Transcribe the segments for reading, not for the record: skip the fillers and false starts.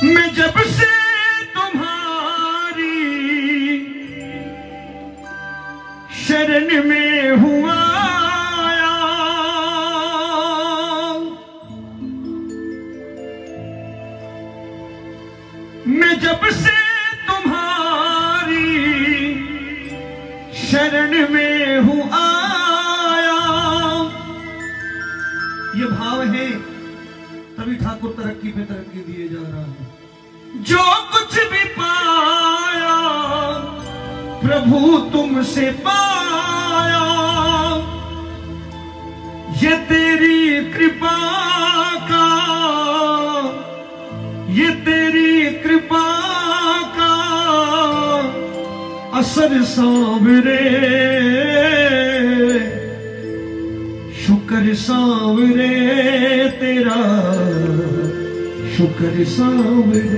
मैं जब से तुम्हारी शरण में हुआ आया, मैं जब से तुम्हारी शरण में हूं आया। ये भाव है, तभी ठाकुर तरक्की पे तरक्की दिए जा रहा है। जो कुछ भी पाया प्रभु तुमसे पाया, ये तेरी कृपा का, ये तेरी कृपा का असर सांवरे, शुक्र सांवरे तेरा, शुक्र सांवरे।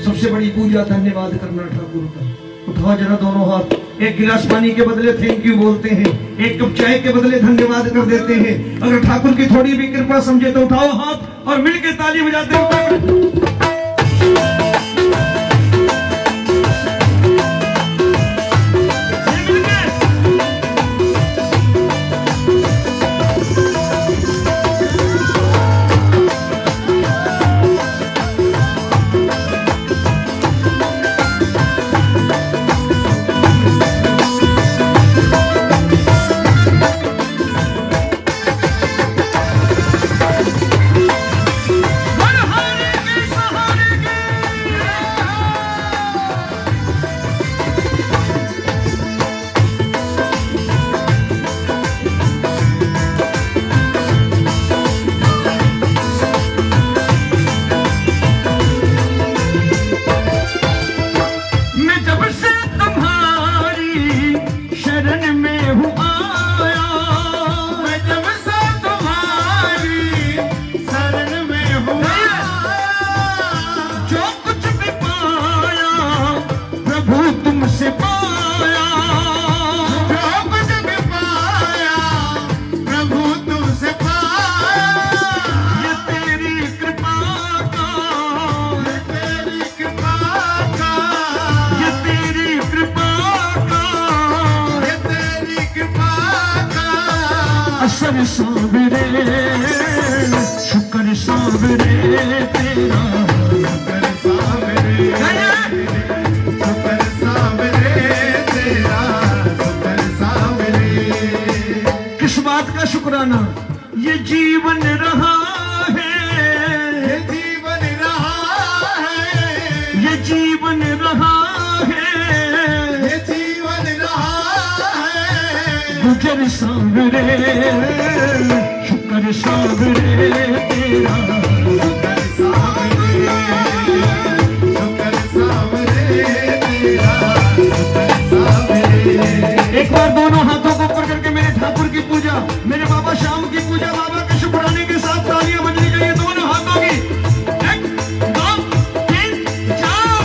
सबसे बड़ी पूजा धन्यवाद करना ठाकुर का। उठाओ जरा दोनों हाथ, एक गिलास पानी के बदले थैंक यू बोलते हैं, एक कप चाय के बदले धन्यवाद कर देते हैं। अगर ठाकुर की थोड़ी भी कृपा समझे तो उठाओ हाथ और मिलकर ताली बजाते हैं। असर सांवरे, शुक्र सांवरे तेरा, शुक्र सांवरे, शुक्र सांवरे तेरा, शुक्र सांवरे। किस बात का शुक्राना? ये जीवन रहा है, ये जीवन रहा है, ये जीवन रहा है, ये जीवन रहा है। गुजर सांवरे, शुक्र सांवरे तेरा, शुक्र सांवरे, शुक्र सांवरे तेरा, शुक्र सांवरे। एक बार दोनों हाथों को ऊपर करके मेरे ठाकुर की पूजा, मेरे बाबा श्याम की पूजा, बाबा के शुक्राने के साथ तालियां बजनी चाहिए दोनों हाथों की। एक, दो, तीन, चार।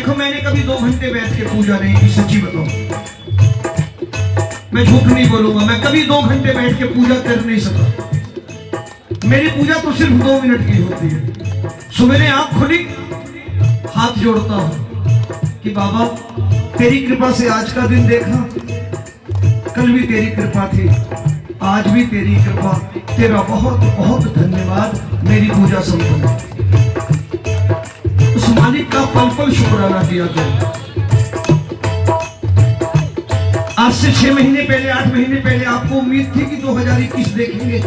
देखो मैंने कभी 2 घंटे बैठ के पूजा नहीं की, सच्ची बताओ, मैं झूठ नहीं बोलूंगा, मैं कभी 2 घंटे बैठ के पूजा कर नहीं सका। मेरी पूजा तो सिर्फ 2 मिनट की होती है। सुबह आंख खुली, हाथ जोड़ता हूं कि बाबा तेरी कृपा से आज का दिन देखा, कल भी तेरी कृपा थी, आज भी तेरी कृपा, तेरा बहुत बहुत धन्यवाद, मेरी पूजा संपन्न। उस मालिक का पल पल शुक्राना किया गया। आज से 6 महीने पहले, 8 महीने पहले आपको उम्मीद थी कि 2021 देखेंगे,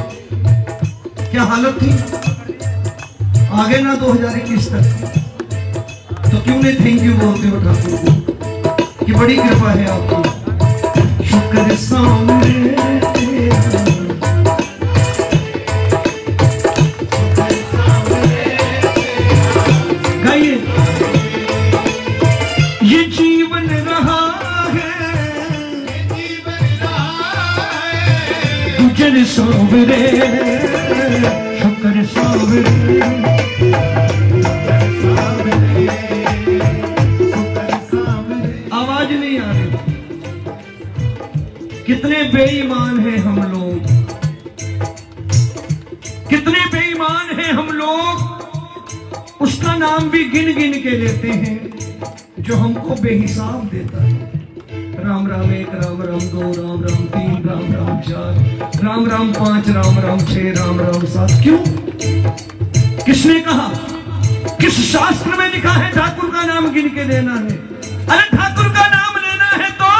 क्या हालत थी? आगे ना 2021 तक, तो क्यों नहीं थैंक यू बोलते हो ठाकुर को कि बड़ी कृपा है आपकी। शुक्र सामने गाइए, ये जीवन रहा गुजर सावरे, शुक्र सावरे, आवाज नहीं आ रही। कितने बेईमान हैं हम लोग, कितने बेईमान हैं हम लोग। उसका नाम भी गिन गिन के लेते हैं जो हमको बेहिसाब देता है। राम राम 1, राम राम 2, राम राम 3, राम राम 4, राम राम 5, राम राम 6, राम राम 7। क्यों? किसने कहा? किस शास्त्र में लिखा है ठाकुर का नाम गिन के लेना है? अरे ठाकुर का नाम लेना है तो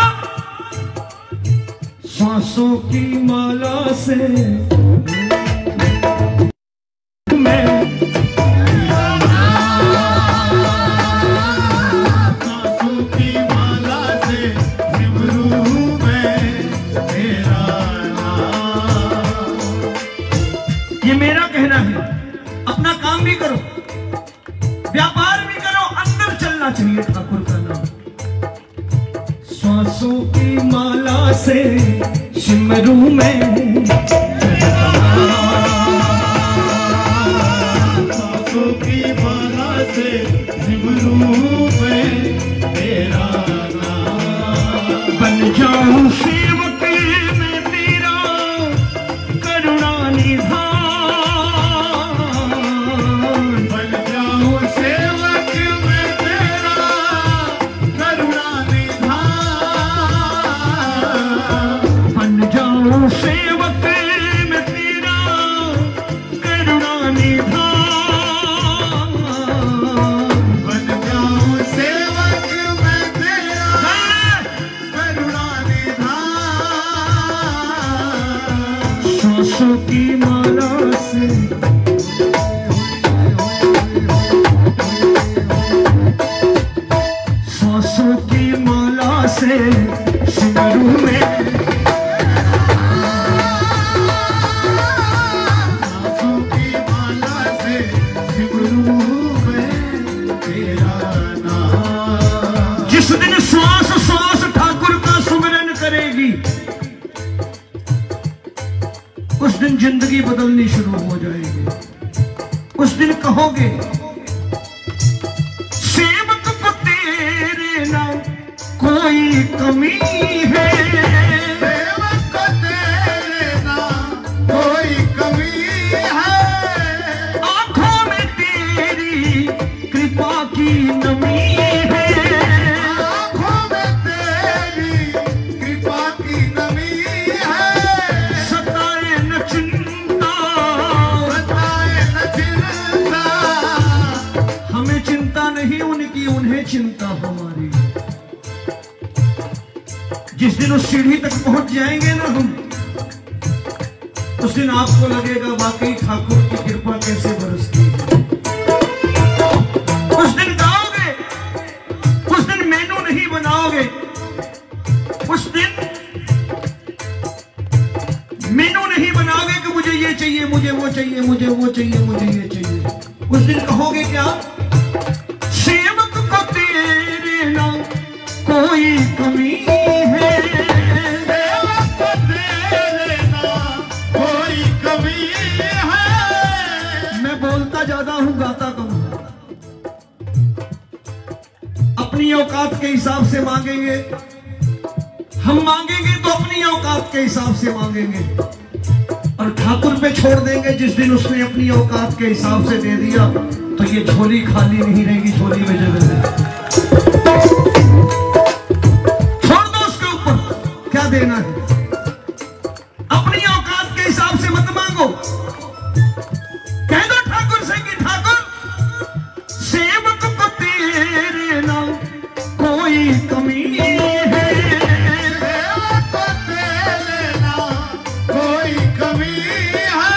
सांसों की माला से मैं, सांसों की माला से सिमरूं मैं तेरा नाम। ये मेरा कहना है। अपना काम भी करो, व्यापार भी करो, अंदर चलना चाहिए ठाकुर का नाम। सांसों की माला से सिमरूं मैं, सांसों की माला से सिमरूं मैं तेरा नाम। बन जाऊं सेवक में तेरा करुणा निधान, बन जाऊं सेवक में तेरा करुणा निधान, बन जाऊं सेवक में तेरा करुणा निधान, बन जाऊं सेवक में तेरा करुणा निधान। सांसों की माला से सांसों की माला से सिमरूं मैं, सांसों की माला से सिमरूं मैं तेरा नाम। जिस दिन श्वास श्वास ठाकुर का सुमिरन करेगी, उस दिन जिंदगी बदलनी शुरू हो जाएगी। उस दिन कहोगे सेवक को तेरे ना कोई कमी है, सेवक को तेरे ना कोई कमी है, आंखों में तेरी कृपा की नमी है, आंखों में तेरी कृपा की नमी है। सताए न चिंता, सताए न चिंता, हमें चिंता नहीं उनकी, उन्हें चिंता हमारी। जिस दिन उस सीढ़ी तक पहुंच जाएंगे ना हम, उस दिन आपको लगेगा वाकई ठाकुर की कृपा कैसे बरसती है। उस दिन गाओगे, उस दिन मेनू नहीं बनाओगे, उस दिन मेनू नहीं बनाओगे कि मुझे ये चाहिए, मुझे वो चाहिए, मुझे वो चाहिए, मुझे ये चाहिए। उस दिन कहोगे क्या? सेवक को तेरे ना कोई कमी है, सेवक को तेरे ना कोई कमी है। मैं बोलता ज्यादा हूं, गाता कम। औकात के हिसाब से मांगेंगे, हम मांगेंगे तो अपनी औकात के हिसाब से मांगेंगे, और ठाकुर पे छोड़ देंगे जिस दिन उसने अपनी औकात के हिसाब से दे दिया तो ये झोली खाली नहीं रहेगी, झोली में जगह है। छोड़ दो उसके ऊपर, क्या देना है, अपनी औकात के हिसाब से मत मांगो। कह दो ठाकुर से कि ठाकुर सेवक को तेरे ना कोई कमी है, सेवक को तेरे ना कोई कमी है,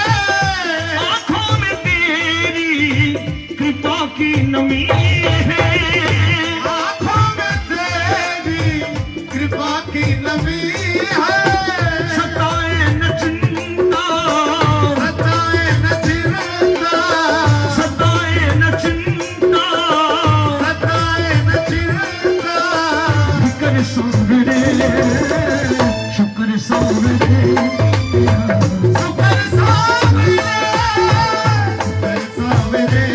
आंखों में तेरी कृपा की नमी है, आंखों में तेरी कृपा की नमी है, सताए न चिंता, सताए न चिंता, सताए न चिंता, सताए न चिंता, शुक्र सांवरे, शुक्र सांवरे, सुपर सावरे, सुपर सावरे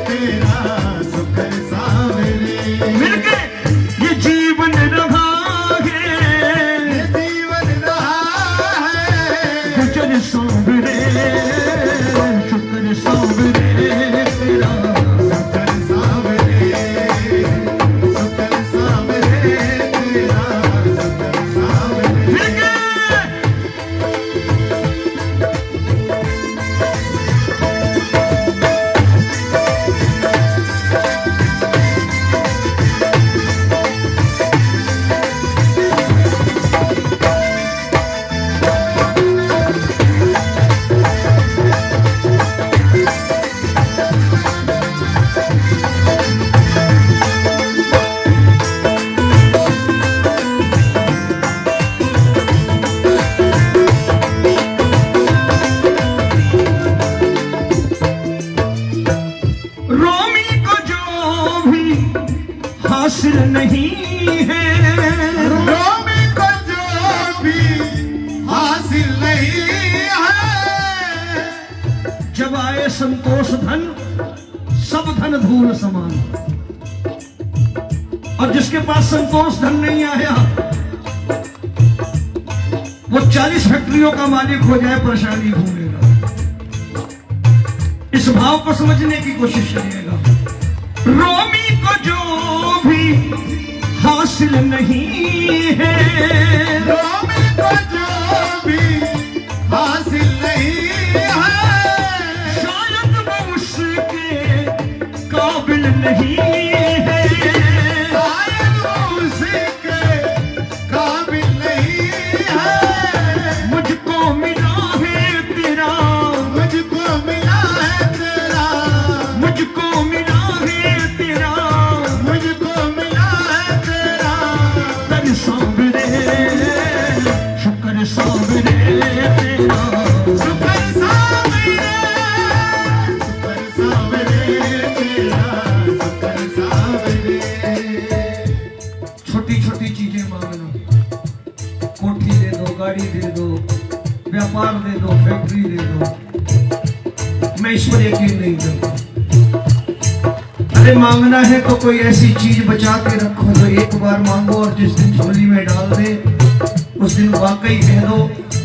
तेरा, सुपर सावरे, मिलके ये जीवन रहा है, ये जीवन रहा है, गुजर सांवरे, शुक्र सांवरे तेरा, सुपर सावरे, सुपर सावरे तेरा, सुपर सावरे। मिलके रोमी को जो भी हासिल नहीं है, रोमी को जो भी हासिल नहीं है, जब आए संतोष धन सब धन धूल समान, और जिसके पास संतोष धन नहीं आया वो 40 फैक्ट्रियों का मालिक हो जाए परेशानी भूलेगा। इस भाव को समझने की कोशिश करिएगा। रोमी को जो भी हासिल नहीं है, रोमी को जो भी हासिल नहीं है, शायद वो उसके काबिल नहीं है, शायद वो उसके काबिल नहीं है, मुझको मिला है तेरा, मुझको मिला है तेरा, मुझको मिला है तेरा, मुझको मिला है तेरा, कर सांवरे, शुक्र सांवरे तेरा, सुपर सावरे, सुपर सावरे तेरा, सुपर सावरे। छोटी छोटी चीजें मांगना, कोठी दे दो, गाड़ी दे दो, व्यापार दे दो, फैक्ट्री दे दो, मैं इस पर यकीन नहीं करता। अरे मांगना है तो कोई ऐसी चीज बचा के रखो जो एक बार मांगो और जिस दिन झोली में डाल दे उस दिन वाकई कह दो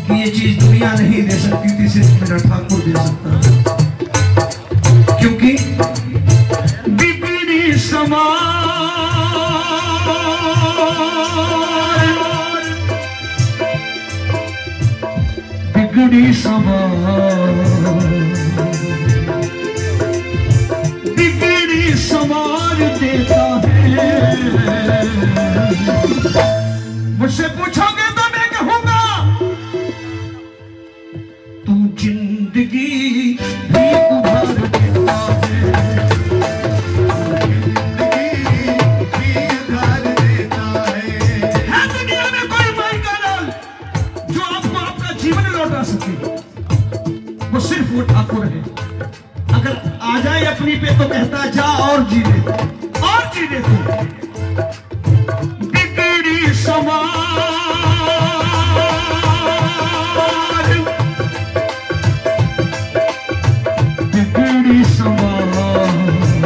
कि ये चीज दुनिया नहीं दे सकती थी, सिर्फ मेरा ठाकुर दे सकता है। क्योंकि बिगड़ी समाज, बिगड़ी समाज, बिगड़ी समाज देता है। मुझसे पूछोगे तो मैं कहूंगा तुम जिंदगी भी उधार देता है, जिंदगी भी उधार देता है दुनिया में कोई माई का लाल जो आपको आपका जीवन लौटा सके, वो सिर्फ वो ठाकुर है। अगर आ जाए अपनी पे तो कहता जा और जी ले, और जी ले तू। बिगड़ी समाज, बिगड़ी समाज,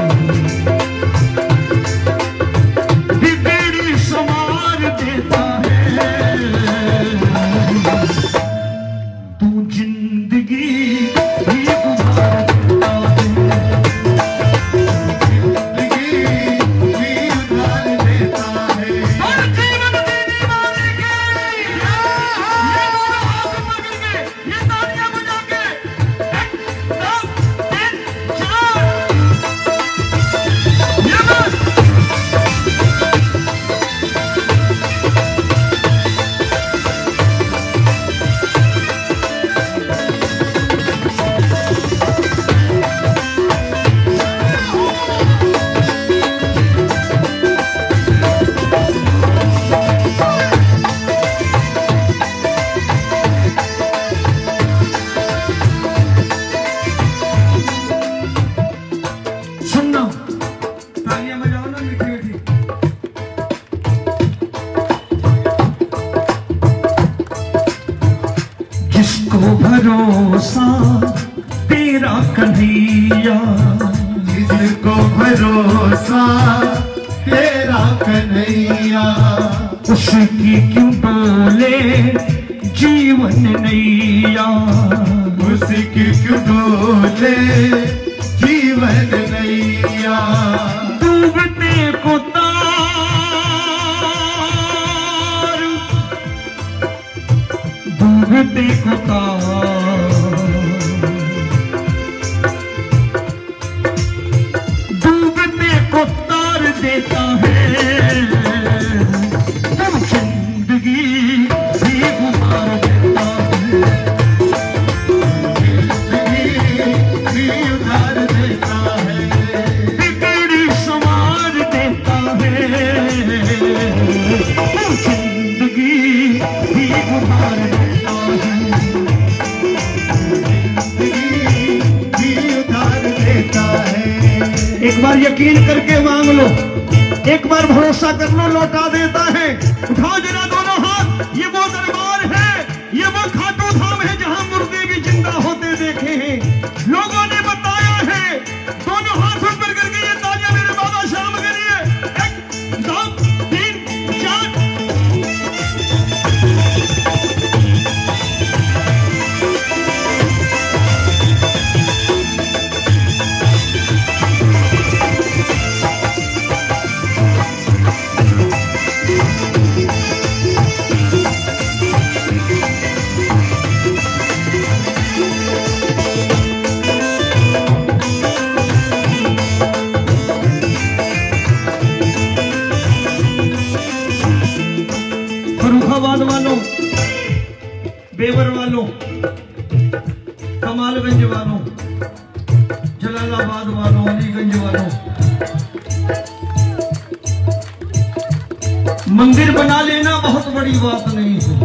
बिगड़ी जिसको भरोसा तेरा कन्हैया, जिसको भरोसा तेरा कन्हैया, उसकी क्यों डोले जीवन नैया, उसकी क्यों डोले जीवन नैया। डूबते को तार, डूबते को तार, डूबते को तार देता है, तब जिंदगी भी गुजार देता है, भी उधार देता है, बिगड़ी संवार देता है, तब जिंदगी भी गुजार देता है। भी उधार देता है। एक बार यकीन करके मांग लो, एक बार भरोसा कर लो, लौटा देता है। उठाओ जरा दोनों हाथ, ये वो दरबार है, ये वो खाटू धाम है जहां मुर्दे भी जिंदा होते देखे हैं। लोगों ने बताया है, दोनों हाथ ऊपर करके ये तालियां मेरे बाबा श्याम के लिए। 1 2 3 4। फर्रुखाबाद वालों, बेवर वालों, कमालगंज वालों, जलालाबाद वालों, अलीगंज वालों, मंदिर बना लेना बहुत बड़ी बात नहीं है।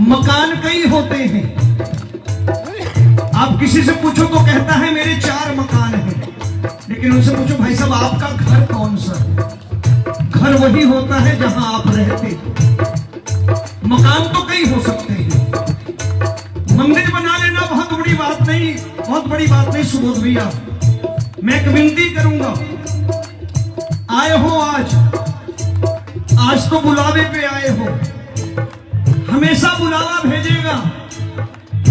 मकान कई होते हैं। आप किसी से पूछो तो कहता है मेरे 4 मकान हैं, लेकिन उनसे पूछो भाई साहब आपका घर कौन सा है? घर वही होता है जहां आप रहते हो। मकान तो कई हो सकते हैं। मंदिर बना लेना बहुत बड़ी बात नहीं, बहुत बड़ी बात नहीं। सुबोध भैया, मैं एक विनती करूंगा, आए हो आज तो बुलावे पे आए हो, हमेशा बुलावा भेजेगा।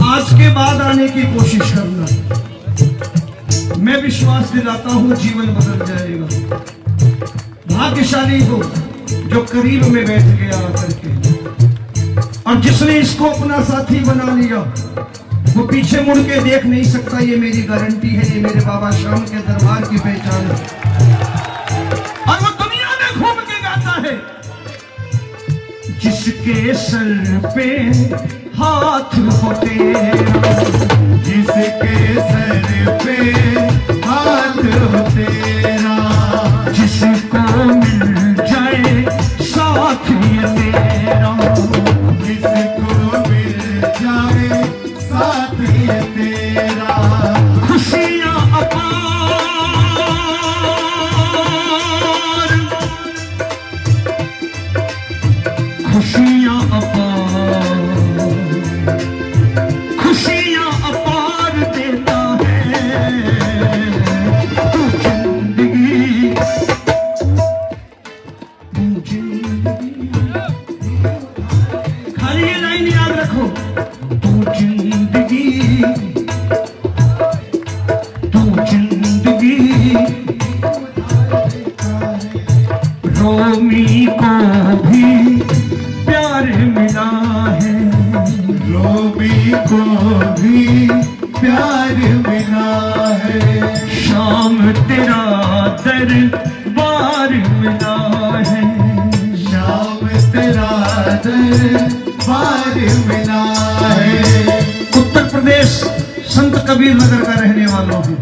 आज के बाद आने की कोशिश करना, मैं विश्वास दिलाता हूं जीवन बदल जाएगा। भाग्यशाली हो जो करीब में बैठ गया आकर के, और जिसने इसको अपना साथी बना लिया वो पीछे मुड़ के देख नहीं सकता। ये मेरी गारंटी है, ये मेरे बाबा श्याम के दरबार की पहचान है। और वो दुनिया में घूम के गाता है, जिसके सर पे हाथ हो तेरा, जिसके सर पे हाथ हो तेरा, जिसको मिल जाए साथ ये तेरा, जिसको मिल जाए साथ ये तेरा, खुशियां अपार, खुशियां अपार, खुशियां अपार देता है, तू जिंदगी, तू जिंदगी। खाली ये लाइन याद रखो, तू जिंदगी, तू जिंदगी। रोमी को भी प्यार मिला है, रोमी को भी प्यार मिला है, शाम तेरा दरबार मिला है, शाम तेरा दरबार मिला है। उत्तर प्रदेश संत कबीर नगर का रहने वालों हूं।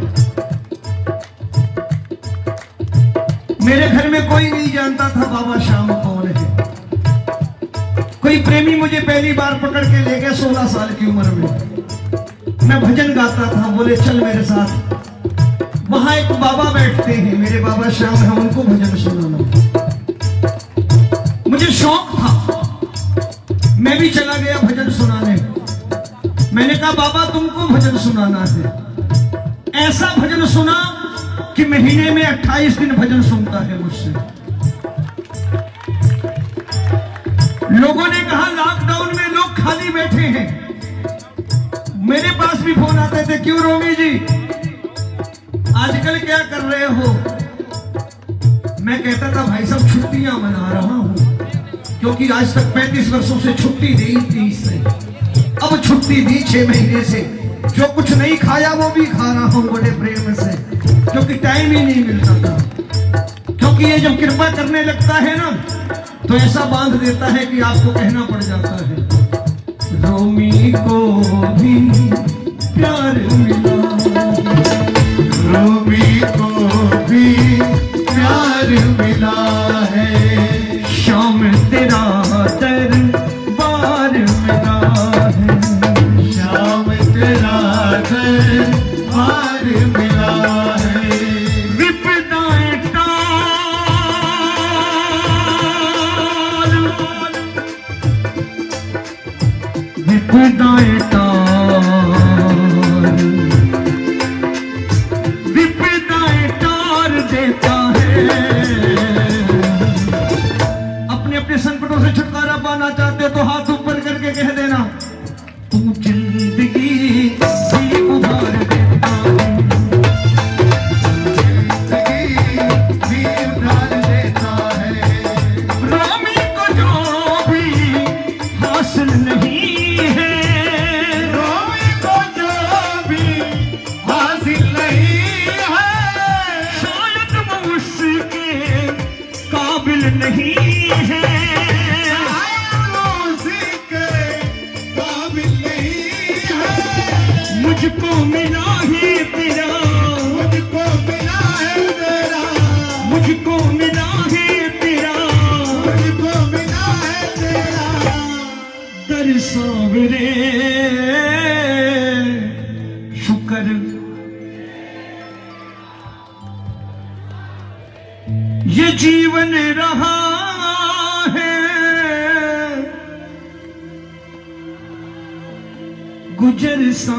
मेरे घर में कोई नहीं जानता था बाबा श्याम कौन है। कोई प्रेमी मुझे पहली बार पकड़ के ले गया 16 साल की उम्र में। मैं भजन गाता था, बोले चल मेरे साथ। वहां एक बाबा बैठते हैं, मेरे बाबा श्याम है, उनको भजन सुनाना। मुझे शौक था, मैं भी चला गया भजन सुनाने। मैंने कहा बाबा तुमको भजन सुनाना है। ऐसा भजन सुना कि महीने में 28 दिन भजन सुनता है मुझसे। लोगों ने कहा लॉकडाउन में लोग खाली बैठे हैं। मेरे पास भी फोन आते थे, क्यों रोमी जी आजकल क्या कर रहे हो? मैं कहता था भाई साहब छुट्टियां मना रहा हूं, क्योंकि आज तक 35 वर्षों से छुट्टी दी थी इससे। अब छुट्टी दी 6 महीने से, जो कुछ नहीं खाया वो भी खा रहा हूं बड़े प्रेम से, क्योंकि टाइम ही नहीं मिलता था। क्योंकि ये जब कृपा करने लगता है ना तो ऐसा बांध देता है कि आपको कहना पड़ जाता है। रोमी को भी प्यार मिला, रोमी को भी प्यार मिला है। शाम तेरा दरबार मिला है, शाम तेरा दरबार मिला है। विपदाएं टाल, विपदाएं टाल, विपदाएं टाल देता है। अपने अपने संकटों से छुटकारा पाना चाहते हो तो हाथ ऊपर करके कह देना, तू जिंदगी भी उधार देता है, जिंदगी भी उधार देता है। रोमी को जो भी हासिल नहीं है, रोमी को जो भी हासिल नहीं है, शायद वो उसके काबिल नहीं है। उसके काबिल नहीं है। मुझको मिला है तेरा, मुझको मिला है तेरा, मुझको मिला है तेरा मुझको मिला है तेरा। दर सावरे शुक्र। ये जीवन रहा है गुजर सा